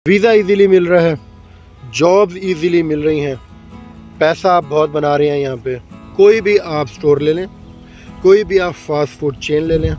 Visa easily मिल रहा है, जॉब्स इजीली मिल रही हैं, पैसा आप बहुत बना रहे हैं यहाँ पे। कोई भी आप स्टोर ले लें, कोई भी आप फास्ट फूड चेन ले लें,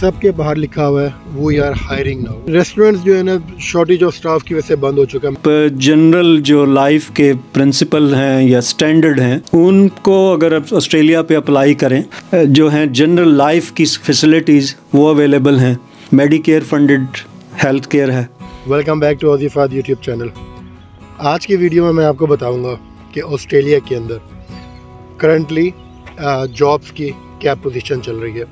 सबके बाहर लिखा हुआ है we are hiring now. Restaurants जो है ना, शॉर्टेज ऑफ स्टाफ की वजह से बंद हो चुका है। जनरल जो लाइफ के प्रिंसिपल हैं या स्टैंडर्ड हैं, उनको अगर आप ऑस्ट्रेलिया पे अप्लाई करें, जो हैं जनरल लाइफ की फैसिलिटीज़ वो अवेलेबल हैं। मेडिकेयर फंडेड हेल्थ केयर है। Welcome back to Aussie Fahad YouTube channel. आज की वीडियो में मैं आपको बताऊंगा कि ऑस्ट्रेलिया के अंदर करंटली जॉब्स की क्या पोजीशन चल रही है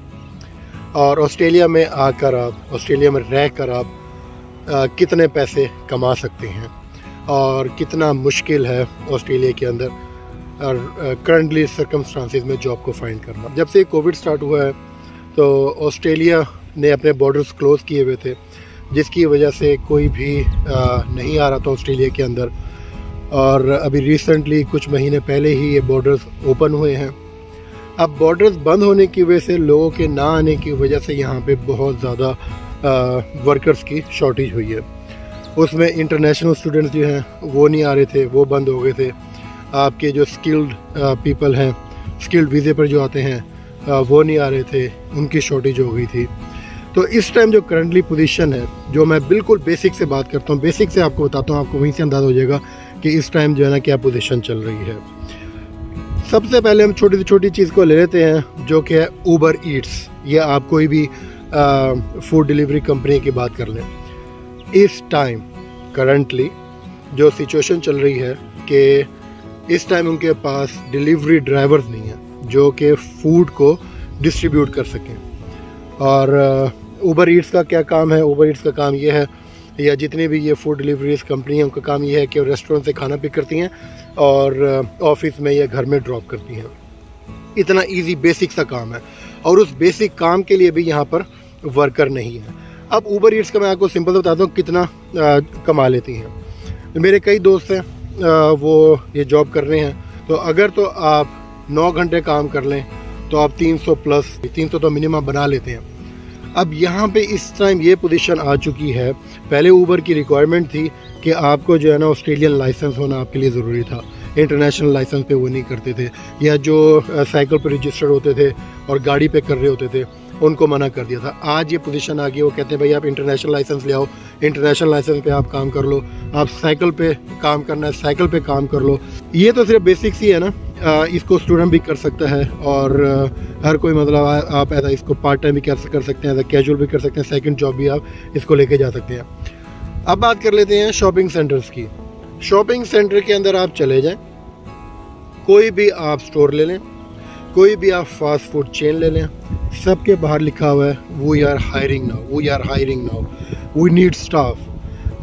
और ऑस्ट्रेलिया में आकर आप, ऑस्ट्रेलिया में रहकर आप कितने पैसे कमा सकते हैं और कितना मुश्किल है ऑस्ट्रेलिया के अंदर करंटली सर्कमस्टांसिस में जॉब को फाइंड करना। जब से कोविड स्टार्ट हुआ है तो ऑस्ट्रेलिया ने अपने बॉर्डर्स क्लोज़ किए हुए थे, जिसकी वजह से कोई भी नहीं आ रहा था ऑस्ट्रेलिया के अंदर। और अभी रिसेंटली कुछ महीने पहले ही ये बॉर्डर्स ओपन हुए हैं। अब बॉर्डर्स बंद होने की वजह से, लोगों के ना आने की वजह से यहाँ पे बहुत ज़्यादा वर्कर्स की शॉर्टेज हुई है। उसमें इंटरनेशनल स्टूडेंट्स जो हैं वो नहीं आ रहे थे, वो बंद हो गए थे। आपके जो स्किल्ड पीपल हैं, स्किल्ड वीज़े पर जो आते हैं वो नहीं आ रहे थे, उनकी शॉर्टेज हो गई थी। तो इस टाइम जो करंटली पोजीशन है, जो मैं बिल्कुल बेसिक से बात करता हूँ, बेसिक से आपको बताता हूँ, आपको वहीं से अंदाज़ा हो जाएगा कि इस टाइम जो है ना क्या पोजीशन चल रही है। सबसे पहले हम छोटी से छोटी चीज़ को ले लेते हैं, जो कि है ऊबर ईट्स, या आप कोई भी फूड डिलीवरी कंपनी की बात कर लें। इस टाइम करंटली जो सिचुएशन चल रही है कि इस टाइम उनके पास डिलीवरी ड्राइवर्स नहीं हैं जो कि फ़ूड को डिस्ट्रीब्यूट कर सकें। और ऊबर ईट्स का क्या काम है? ऊबर ईट्स का काम ये है, या जितनी भी ये फूड डिलीवरीज कंपनी है, उनका काम ये है कि वो रेस्टोरेंट से खाना पिक करती हैं और ऑफिस में या घर में ड्रॉप करती हैं। इतना इजी बेसिक सा काम है और उस बेसिक काम के लिए भी यहाँ पर वर्कर नहीं है। अब ऊबर ईट्स का मैं आपको सिंपल बताता हूँ कितना कमा लेती हैं। मेरे कई दोस्त हैं, वो ये जॉब कर रहे हैं, तो अगर तो आप 9 घंटे काम कर लें तो आप 300 प्लस 300 तो मिनिमम बना लेते हैं। अब यहाँ पे इस टाइम ये पोजीशन आ चुकी है। पहले ऊबर की रिक्वायरमेंट थी कि आपको जो है ना ऑस्ट्रेलियन लाइसेंस होना आपके लिए ज़रूरी था, इंटरनेशनल लाइसेंस पे वो नहीं करते थे, या जो साइकिल पर रजिस्टर्ड होते थे और गाड़ी पे कर रहे होते थे उनको मना कर दिया था। आज ये पोजीशन आ गई, वो कहते हैं भाई आप इंटरनेशनल लाइसेंस ले आओ, इंटरनेशनल लाइसेंस पे आप काम कर लो, आप साइकिल पे काम करना है साइकिल पे काम कर लो। ये तो सिर्फ बेसिक्स ही है ना, इसको स्टूडेंट भी कर सकता है और हर कोई, मतलब आप ऐसा इसको पार्ट टाइम भी कर सकते हैं, ऐसा कैजुअल भी कर सकते हैं, सेकंड जॉब भी आप इसको लेके जा सकते हैं। अब बात कर लेते हैं शॉपिंग सेंटर्स की। शॉपिंग सेंटर के अंदर आप चले जाएं, कोई भी आप स्टोर ले लें, कोई भी आप फास्ट फूड चेन ले लें, सबके बाहर लिखा हुआ है we are hiring now, we are hiring now, we need staff.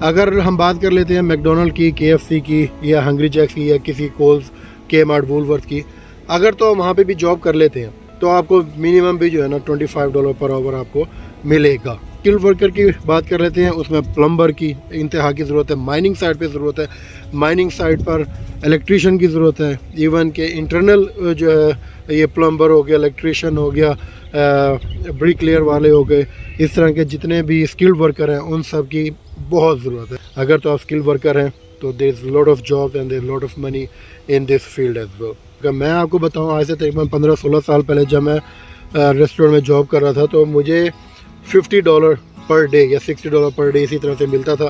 अगर हम बात कर लेते हैं मैकडोनल्ड की, KFC की, या हंग्री जैक्स की, या किसी कोल्स, Kmart, वूलवर्थ की, अगर तो वहाँ पे भी जॉब कर लेते हैं तो आपको मिनिमम भी जो है ना $25 पर आवर आपको मिलेगा। स्किल्ड वर्कर की बात कर लेते हैं, उसमें प्लम्बर की इंतहा की ज़रूरत है, माइनिंग साइड पे ज़रूरत है, माइनिंग साइड पर इलेक्ट्रीशियन की ज़रूरत है, इवन के इंटरनल जो है ये प्लम्बर हो गया, इलेक्ट्रीशियन हो गया, ब्रिक लेयर वाले हो गए, इस तरह के जितने भी स्किल्ड वर्कर हैं उन सब की बहुत ज़रूरत है। अगर तो आप स्किल्ड वर्कर हैं तो there is lot of job and there lot of money in this field as well. अगर मैं आपको बताऊं, आज से तकरीबन 15-16 साल पहले जब मैं रेस्टोरेंट में जॉब कर रहा था तो मुझे $50 पर डे या $60 पर डे इसी तरह से मिलता था।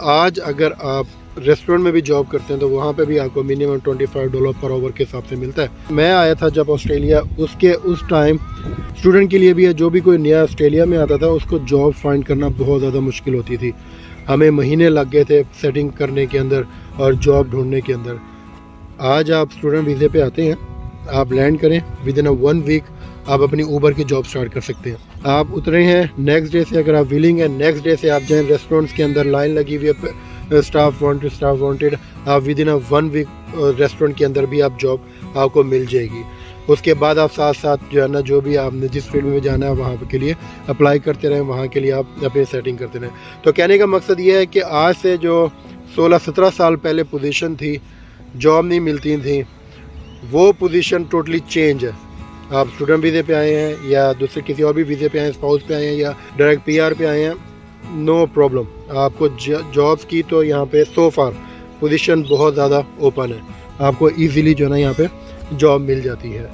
आज अगर आप रेस्टोरेंट में भी जॉब करते हैं तो वहाँ पे भी आपको मिनिमम $25 पर आवर के हिसाब से मिलता है। मैं आया था जब ऑस्ट्रेलिया, उस टाइम स्टूडेंट के लिए भी, जो भी कोई नया ऑस्ट्रेलिया में आता था उसको जॉब फाइंड करना बहुत ज़्यादा मुश्किल होती थी। हमें महीने लग गए थे सेटिंग करने के अंदर और जॉब ढूंढने के अंदर। आज आप स्टूडेंट वीज़े पे आते हैं, आप लैंड करें, विद इन 1 वीक आप अपनी ऊबर की जॉब स्टार्ट कर सकते हैं। आप उतरे हैं, नेक्स्ट डे से अगर आप विलिंग है, नेक्स्ट डे से आप जाएँ, रेस्टोरेंट्स के अंदर लाइन लगी हुई है, स्टाफ वांटेड, आप विद इन 1 वीक रेस्टोरेंट के अंदर भी आप जॉब आपको मिल जाएगी। उसके बाद आप साथ साथ जो है ना, जो भी आपने जिस फील्ड में जाना है वहाँ के लिए अप्लाई करते रहें, वहाँ के लिए आप अपनी सेटिंग करते रहें। तो कहने का मकसद ये है कि आज से जो 16-17 साल पहले पोजीशन थी, जॉब नहीं मिलती थी, वो पोजीशन टोटली चेंज है। आप स्टूडेंट वीज़े पे आए हैं या दूसरे किसी और भी वीज़े पे आए हैं, स्पाउस पे आए हैं या डायरेक्ट PR पे आए हैं, नो प्रॉब्लम। आपको जॉब्स की तो यहाँ पे सो फार पोजीशन बहुत ज़्यादा ओपन है, आपको इजीली जो है ना यहाँ पे जॉब मिल जाती है।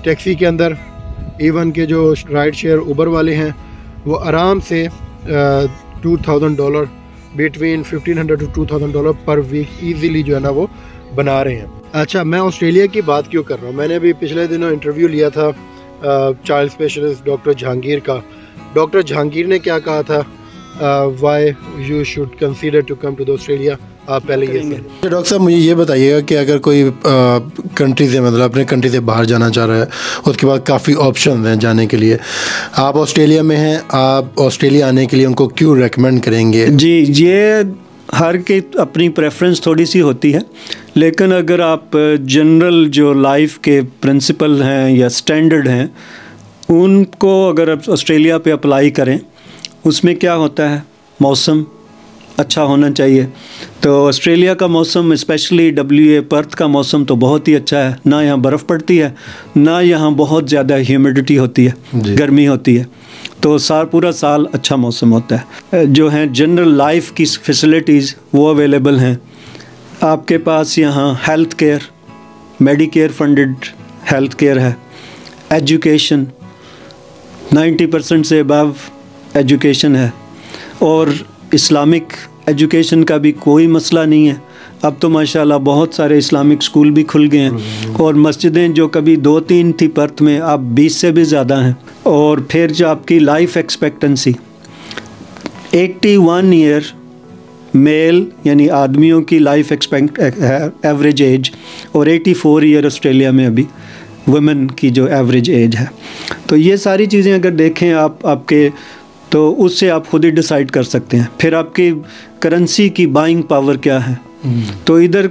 टैक्सी के अंदर इवन के जो राइड शेयर उबर वाले हैं वो आराम से $2000 बिटवीन $1500 to $2000 पर वीक ईजीली जो है ना वो बना रहे हैं। अच्छा, मैं ऑस्ट्रेलिया की बात क्यों कर रहा हूँ, मैंने अभी पिछले दिनों इंटरव्यू लिया था चाइल्ड स्पेशलिस्ट डॉक्टर जहांगीर का। डॉक्टर जहांगीर ने क्या कहा था, why you should consider to come to Australia, आप पहले ये डॉक्टर साहब मुझे ये बताइएगा कि अगर कोई कंट्री से मतलब अपने कंट्री से बाहर जाना चाह रहा है, उसके बाद काफ़ी ऑप्शन हैं जाने के लिए, आप ऑस्ट्रेलिया में हैं, आप ऑस्ट्रेलिया आने के लिए उनको क्यों रेकमेंड करेंगे? जी, ये हर की अपनी प्रेफरेंस थोड़ी सी होती है, लेकिन अगर आप जनरल जो लाइफ के प्रिंसिपल हैं या स्टैंडर्ड हैं उनको अगर आप ऑस्ट्रेलिया पे अप्लाई करें, उसमें क्या होता है, मौसम अच्छा होना चाहिए। तो ऑस्ट्रेलिया का मौसम स्पेशली WA पर्थ का मौसम तो बहुत ही अच्छा है, ना यहाँ बर्फ़ पड़ती है, ना यहाँ बहुत ज़्यादा ह्यूमिडिटी होती है, गर्मी होती है, तो पूरा साल अच्छा मौसम होता है। जो हैं जनरल लाइफ की फैसिलिटीज़ वो अवेलेबल हैं आपके पास। यहाँ health care, Medicare funded health care है, एजुकेशन 90% से अबव एजुकेशन है, और इस्लामिक एजुकेशन का भी कोई मसला नहीं है। अब तो माशाल्लाह बहुत सारे इस्लामिक स्कूल भी खुल गए हैं, और मस्जिदें जो कभी 2-3 थी पर्थ में अब 20 से भी ज़्यादा हैं। और फिर जो आपकी लाइफ एक्सपेक्टेंसी 81 ईयर मेल यानी आदमियों की लाइफ एवरेज एज, और 84 ईयर ऑस्ट्रेलिया में अभी वुमेन की जो एवरेज एज है। तो ये सारी चीज़ें अगर देखें आपके, तो उससे आप खुद ही डिसाइड कर सकते हैं। फिर आपकी करेंसी की बाइंग पावर क्या है, तो इधर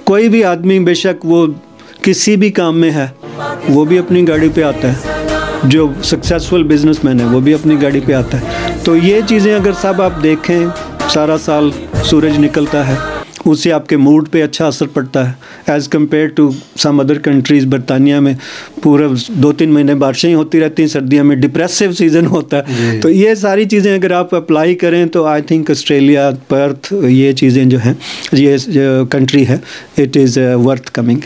कोई भी आदमी बेशक वो किसी भी काम में है वो भी अपनी गाड़ी पे आता है, जो सक्सेसफुल बिजनेसमैन है वो भी अपनी गाड़ी पे आता है। तो ये चीज़ें अगर सब आप देखें, सारा साल सूरज निकलता है, उससे आपके मूड पे अच्छा असर पड़ता है as compare to some other countries. बरतानिया में पूरा 2-3 महीने बारिशें ही होती रहती हैं, सर्दियों में डिप्रेसिव सीज़न होता है। तो ये सारी चीज़ें अगर आप अप्लाई करें तो आई थिंक ऑस्ट्रेलिया, पर्थ, ये चीज़ें जो हैं, ये जो कंट्री है, इट इज़ वर्थ कमिंग।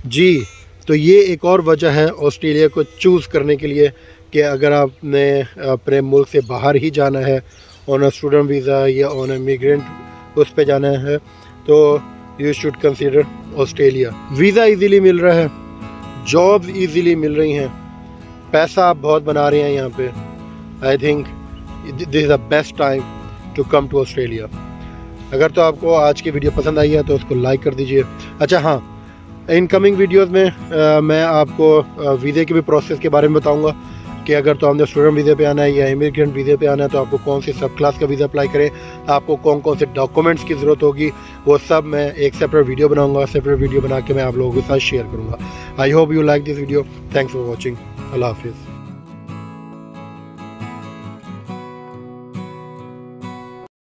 जी, तो ये एक और वजह है ऑस्ट्रेलिया को चूज़ करने के लिए कि अगर आपने अपने मुल्क से बाहर ही जाना है ऑन अ स्टूडेंट वीज़ा या ऑन इमिग्रेंट उस पे जाना है, तो you should consider Australia. Visa easily मिल रहा है, जॉब्स इजीली मिल रही हैं, पैसा आप बहुत बना रहे हैं यहाँ पे। I think this is the best time to come to Australia. अगर तो आपको आज की वीडियो पसंद आई है तो उसको लाइक कर दीजिए। अच्छा हाँ, इनकमिंग वीडियोस में मैं आपको वीज़े के भी प्रोसेस के बारे में बताऊँगा कि अगर तो हमने स्टूडेंट वीज़े पे आना है या इमिग्रेंट वीज़े पे आना है तो आपको कौन सी सब क्लास का वीज़ा अप्लाई करें, आपको कौन कौन से डॉक्यूमेंट्स की ज़रूरत होगी, वो सब मैं एक सेपरेट वीडियो बनाऊंगा। सेपरेट वीडियो बना के मैं आप लोगों के साथ शेयर करूंगा। I hope you like this video. Thanks for watching. अल्लाह हाफिज़।